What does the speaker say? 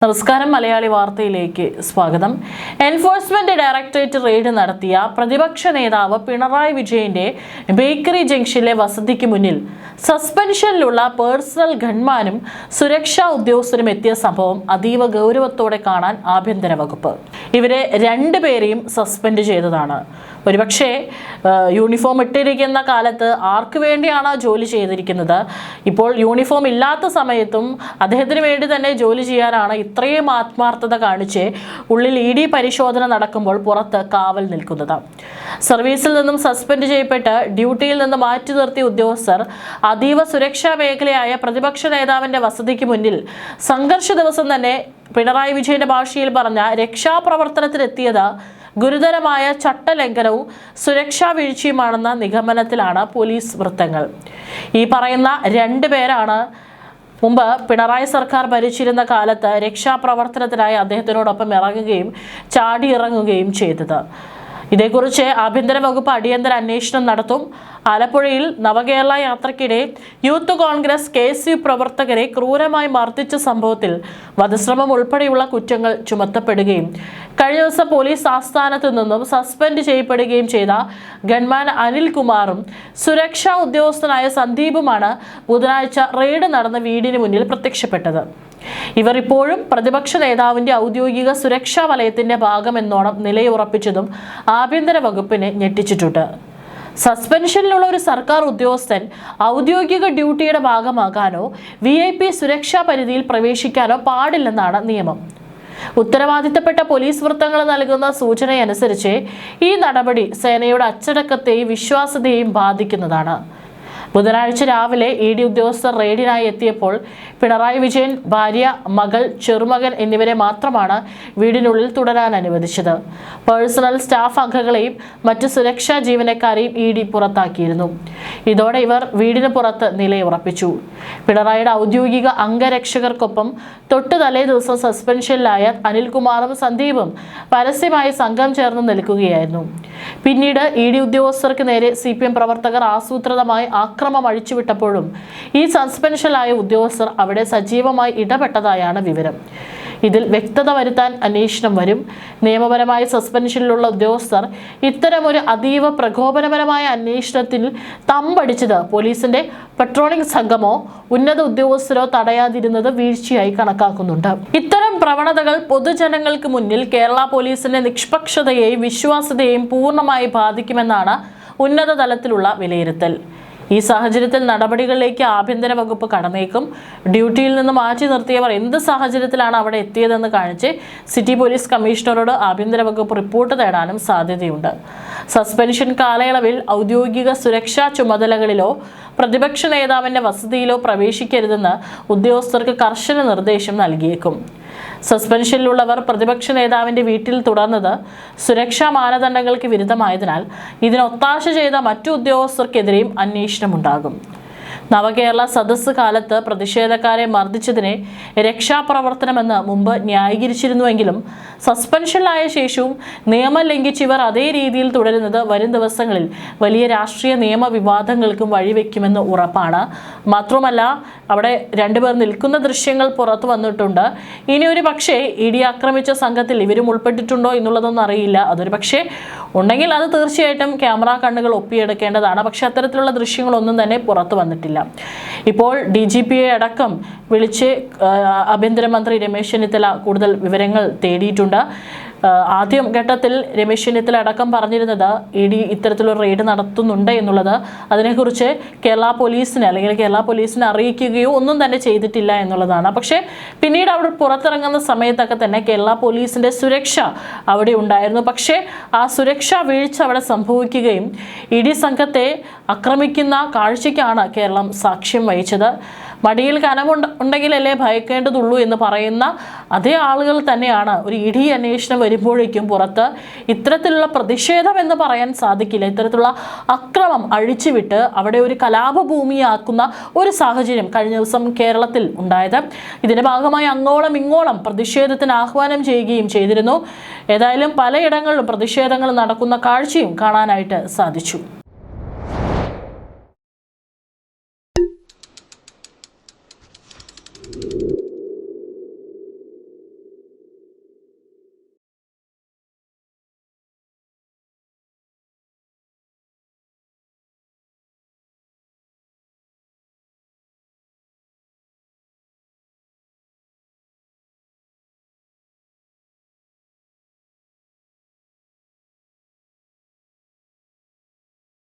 നമസ്കാരം മലയാളി വാർത്തയിലേക്ക് സ്വാഗതം. എൻഫോഴ്സ്മെന്റ് ഡയറക്ടറേറ്റ് റെയ്ഡ് നടത്തിയ പ്രതിപക്ഷ നേതാവ് പിണറായി വിജയന്റെ ബേക്കറി ജംഗ്ഷനിലെ വസതിക്ക് മുന്നിൽ സസ്പെൻഷനിലുള്ള പേഴ്സണൽ ഗൺമാനും സുരക്ഷാ ഉദ്യോഗസ്ഥരും എത്തിയ സംഭവം അതീവ ഗൗരവത്തോടെ കാണാൻ ആഭ്യന്തര വകുപ്പ്. ഇവരെ രണ്ടുപേരെയും സസ്പെൻഡ് ചെയ്തതാണ്. ഒരുപക്ഷെ യൂണിഫോം ഇട്ടിരിക്കുന്ന കാലത്ത് ആർക്ക് വേണ്ടിയാണ് ജോലി ചെയ്തിരിക്കുന്നത്? ഇപ്പോൾ യൂണിഫോം ഇല്ലാത്ത സമയത്തും അദ്ദേഹത്തിന് വേണ്ടി തന്നെ ജോലി ചെയ്യാനാണ് ഇത്രയും ആത്മാർത്ഥത കാണിച്ച് ഉള്ളിൽ ED പരിശോധന നടക്കുമ്പോൾ പുറത്ത് കാവൽ നിൽക്കുന്നത്. സർവീസിൽ നിന്നും സസ്പെൻഡ് ചെയ്യപ്പെട്ട് ഡ്യൂട്ടിയിൽ നിന്ന് മാറ്റി നിർത്തിയ ഉദ്യോഗസ്ഥർ അതീവ സുരക്ഷാ മേഖലയായ പ്രതിപക്ഷ നേതാവിന്റെ വസതിക്ക് മുന്നിൽ സംഘർഷ ദിവസം തന്നെ പിണറായി വിജയന്റെ ഭാഷയിൽ പറഞ്ഞ രക്ഷാപ്രവർത്തനത്തിനെത്തിയത് ഗുരുതരമായ ചട്ടലംഘനവും സുരക്ഷാ വീഴ്ചയുമാണെന്ന നിഗമനത്തിലാണ് പോലീസ് വൃത്തങ്ങൾ. ഈ പറയുന്ന രണ്ടുപേരാണ് മുമ്പ് പിണറായി സർക്കാർ ഭരിച്ചിരുന്ന കാലത്ത് രക്ഷാപ്രവർത്തനത്തിനായി അദ്ദേഹത്തിനോടൊപ്പം ഇറങ്ങുകയും ചാടിയിറങ്ങുകയും ചെയ്തത്. ഇതേക്കുറിച്ച് ആഭ്യന്തര വകുപ്പ് അടിയന്തര അന്വേഷണം നടത്തും. ആലപ്പുഴയിൽ നവകേരള യാത്രയ്ക്കിടെ യൂത്ത് കോൺഗ്രസ് KSU പ്രവർത്തകരെ ക്രൂരമായി മർദ്ദിച്ച സംഭവത്തിൽ വധശ്രമം ഉൾപ്പെടെയുള്ള കുറ്റങ്ങൾ ചുമത്തപ്പെടുകയും കഴിഞ്ഞ ദിവസം പോലീസ് ആസ്ഥാനത്ത് നിന്നും സസ്പെൻഡ് ചെയ്യപ്പെടുകയും ചെയ്ത ഗൺമാൻ അനിൽകുമാറും സുരക്ഷാ ഉദ്യോഗസ്ഥനായ സന്ദീപുമാണ് ബുധനാഴ്ച റെയ്ഡ് നടന്ന വീടിന് മുന്നിൽ പ്രത്യക്ഷപ്പെട്ടത്. ഇവർ ഇപ്പോഴും പ്രതിപക്ഷ നേതാവിന്റെ ഔദ്യോഗിക സുരക്ഷാ വലയത്തിന്റെ ഭാഗമെന്നോണം നിലയുറപ്പിച്ചതും ആഭ്യന്തര വകുപ്പിനെ ഞെട്ടിച്ചിട്ടുണ്ട്. സസ്പെൻഷനിലുള്ള ഒരു സർക്കാർ ഉദ്യോഗസ്ഥൻ ഔദ്യോഗിക ഡ്യൂട്ടിയുടെ ഭാഗമാകാനോ VIP സുരക്ഷാ പരിധിയിൽ പ്രവേശിക്കാനോ പാടില്ലെന്നാണ് നിയമം. ഉത്തരവാദിത്തപ്പെട്ട പോലീസ് വൃത്തങ്ങൾ നൽകുന്ന സൂചനയനുസരിച്ച് ഈ നടപടി സേനയുടെ അച്ചടക്കത്തെയും വിശ്വാസ്യതയെയും ബാധിക്കുന്നതാണ്. ബുധനാഴ്ച രാവിലെ ED ഉദ്യോഗസ്ഥർ റെയ്ഡിനായി എത്തിയപ്പോൾ പിണറായി വിജയൻ ഭാര്യ, മകൾ, ചെറുമകൻ എന്നിവരെ മാത്രമാണ് വീടിനുള്ളിൽ തുടരാൻ അനുവദിച്ചത്. പേഴ്സണൽ സ്റ്റാഫ് അംഗങ്ങളെയും മറ്റ് സുരക്ഷാ ജീവനക്കാരെയും ED പുറത്താക്കിയിരുന്നു. ഇതോടെ ഇവർ വീടിന് പുറത്ത് നിലയുറപ്പിച്ചു. പിണറായിയുടെ ഔദ്യോഗിക അംഗരക്ഷകർക്കൊപ്പം തൊട്ടു തലേ ദിവസം സസ്പെൻഷനിലായ അനിൽകുമാറും സന്ദീപും പരസ്യമായി സംഘം ചേർന്ന് നിൽക്കുകയായിരുന്നു. പിന്നീട് ED ഉദ്യോഗസ്ഥർക്ക് നേരെ CPM പ്രവർത്തകർ ആസൂത്രിതമായി അക്രമം അഴിച്ചുവിട്ടപ്പോഴും ഈ സസ്പെൻഷനിലായ ഉദ്യോഗസ്ഥർ അവിടെ സജീവമായി ഇടപെട്ടതായാണ് വിവരം. ഇതിൽ വ്യക്തത വരുത്താൻ അന്വേഷണം വരും. നിയമപരമായ സസ്പെൻഷനിലുള്ള ഉദ്യോഗസ്ഥർ ഇത്തരമൊരു അതീവ പ്രകോപനപരമായ അന്വേഷണത്തിൽ തമ്പടിച്ചത് പോലീസിന്റെ പെട്രോളിംഗ് സംഘമോ ഉന്നത ഉദ്യോഗസ്ഥരോ തടയാതിരുന്നത് വീഴ്ചയായി കണക്കാക്കുന്നുണ്ട്. ഇത്തരം പ്രവണതകൾ പൊതുജനങ്ങൾക്ക് മുന്നിൽ കേരള പോലീസിന്റെ നിഷ്പക്ഷതയെയും വിശ്വാസ്യതയെയും പൂർണ്ണമായി ബാധിക്കുമെന്നാണ് ഉന്നത തലത്തിലുള്ള വിലയിരുത്തൽ. ഈ സാഹചര്യത്തിൽ നടപടികളിലേക്ക് ആഭ്യന്തര വകുപ്പ് കടന്നേക്കും. ഡ്യൂട്ടിയിൽ നിന്ന് മാറ്റി നിർത്തിയവർ എന്ത് സാഹചര്യത്തിലാണ് അവിടെ എത്തിയതെന്ന് കാണിച്ച് സിറ്റി പോലീസ് കമ്മീഷണറോട് ആഭ്യന്തര വകുപ്പ് റിപ്പോർട്ട് തേടാനും സാധ്യതയുണ്ട്. സസ്പെൻഷൻ കാലയളവിൽ ഔദ്യോഗിക സുരക്ഷാ ചുമതലകളിലോ പ്രതിപക്ഷ നേതാവിന്റെ വസതിയിലോ പ്രവേശിക്കരുതെന്ന് ഉദ്യോഗസ്ഥർക്ക് കർശന നിർദ്ദേശം നൽകിയേക്കും. സസ്പെൻഷനിലുള്ളവർ പ്രതിപക്ഷ നേതാവിന്റെ വീട്ടിൽ തുടർന്നത് സുരക്ഷാ മാനദണ്ഡങ്ങൾക്ക് വിരുദ്ധമായതിനാൽ ഇതിനൊത്താശ ചെയ്ത മറ്റു ഉദ്യോഗസ്ഥർക്കെതിരെയും അന്വേഷണമുണ്ടാകും. നവകേരള സദസ്സ് കാലത്ത് പ്രതിഷേധക്കാരെ മർദ്ദിച്ചതിനെ രക്ഷാപ്രവർത്തനമെന്ന് മുമ്പ് ന്യായീകരിച്ചിരുന്നുവെങ്കിലും സസ്പെൻഷനിലായ ശേഷവും നിയമം ലംഘിച്ചവർ അതേ രീതിയിൽ തുടരുന്നത് വരും ദിവസങ്ങളിൽ വലിയ രാഷ്ട്രീയ നിയമ വിവാദങ്ങൾക്കും വഴിവെക്കുമെന്ന് ഉറപ്പാണ്. മാത്രമല്ല അവിടെ രണ്ടുപേർ നിൽക്കുന്ന ദൃശ്യങ്ങൾ പുറത്തു വന്നിട്ടുണ്ട്. ഇനി ഒരു പക്ഷേ ED ആക്രമിച്ച സംഘത്തിൽ ഇവരും ഉൾപ്പെട്ടിട്ടുണ്ടോ എന്നുള്ളതൊന്നും അറിയില്ല. അതൊരു പക്ഷേ ഉണ്ടെങ്കിൽ അത് തീർച്ചയായിട്ടും ക്യാമറ കണ്ണുകൾ ഒപ്പിയെടുക്കേണ്ടതാണ്. പക്ഷെ അത്തരത്തിലുള്ള ദൃശ്യങ്ങളൊന്നും തന്നെ പുറത്തു വന്നിട്ടില്ല. ഇപ്പോൾ DGPയെ അടക്കം വിളിച്ച് ആഭ്യന്തരമന്ത്രി രമേശ് ചെന്നിത്തല കൂടുതൽ വിവരങ്ങൾ തേടിയിട്ടുണ്ട്. ആദ്യം ഘട്ടത്തിൽ രമേശ് ചെന്നിത്തല അടക്കം പറഞ്ഞിരുന്നത് ED ഇത്തരത്തിലൊരു റെയ്ഡ് നടത്തുന്നുണ്ട് എന്നുള്ളത്. അതിനെക്കുറിച്ച് കേരള പോലീസിനെ അറിയിക്കുകയോ ഒന്നും തന്നെ ചെയ്തിട്ടില്ല എന്നുള്ളതാണ്. പക്ഷേ പിന്നീട് അവിടെ പുറത്തിറങ്ങുന്ന സമയത്തൊക്കെ തന്നെ കേരള പോലീസിന്റെ സുരക്ഷ അവിടെ ഉണ്ടായിരുന്നു. പക്ഷേ ആ സുരക്ഷാ വീഴ്ച അവിടെ സംഭവിക്കുകയും ED സംഘത്തെ ആക്രമിക്കുന്ന കാഴ്ചയ്ക്കാണ് കേരളം സാക്ഷ്യം വഹിച്ചത്. മടിയിൽ കനമുണ്ടെങ്കിലല്ലേ ഭയക്കേണ്ടതുള്ളൂ എന്ന് പറയുന്ന അതേ ആളുകൾ തന്നെയാണ് ഒരു ED അന്വേഷണം വരുമ്പോഴേക്കും പുറത്ത് ഇത്തരത്തിലുള്ള പ്രതിഷേധം എന്ന് പറയാൻ സാധിക്കില്ല, ഇത്തരത്തിലുള്ള അക്രമം അഴിച്ചുവിട്ട് അവിടെ ഒരു കലാപഭൂമിയാക്കുന്ന ഒരു സാഹചര്യം കഴിഞ്ഞ ദിവസം കേരളത്തിൽ ഉണ്ടായത്. ഇതിന്റെ ഭാഗമായി അങ്ങോളം ഇങ്ങോളം പ്രതിഷേധത്തിന് ആഹ്വാനം ചെയ്യുകയും ചെയ്തിരുന്നു. ഏതായാലും പലയിടങ്ങളിലും പ്രതിഷേധങ്ങൾ നടക്കുന്ന കാഴ്ചയും കാണാനായിട്ട് സാധിച്ചു.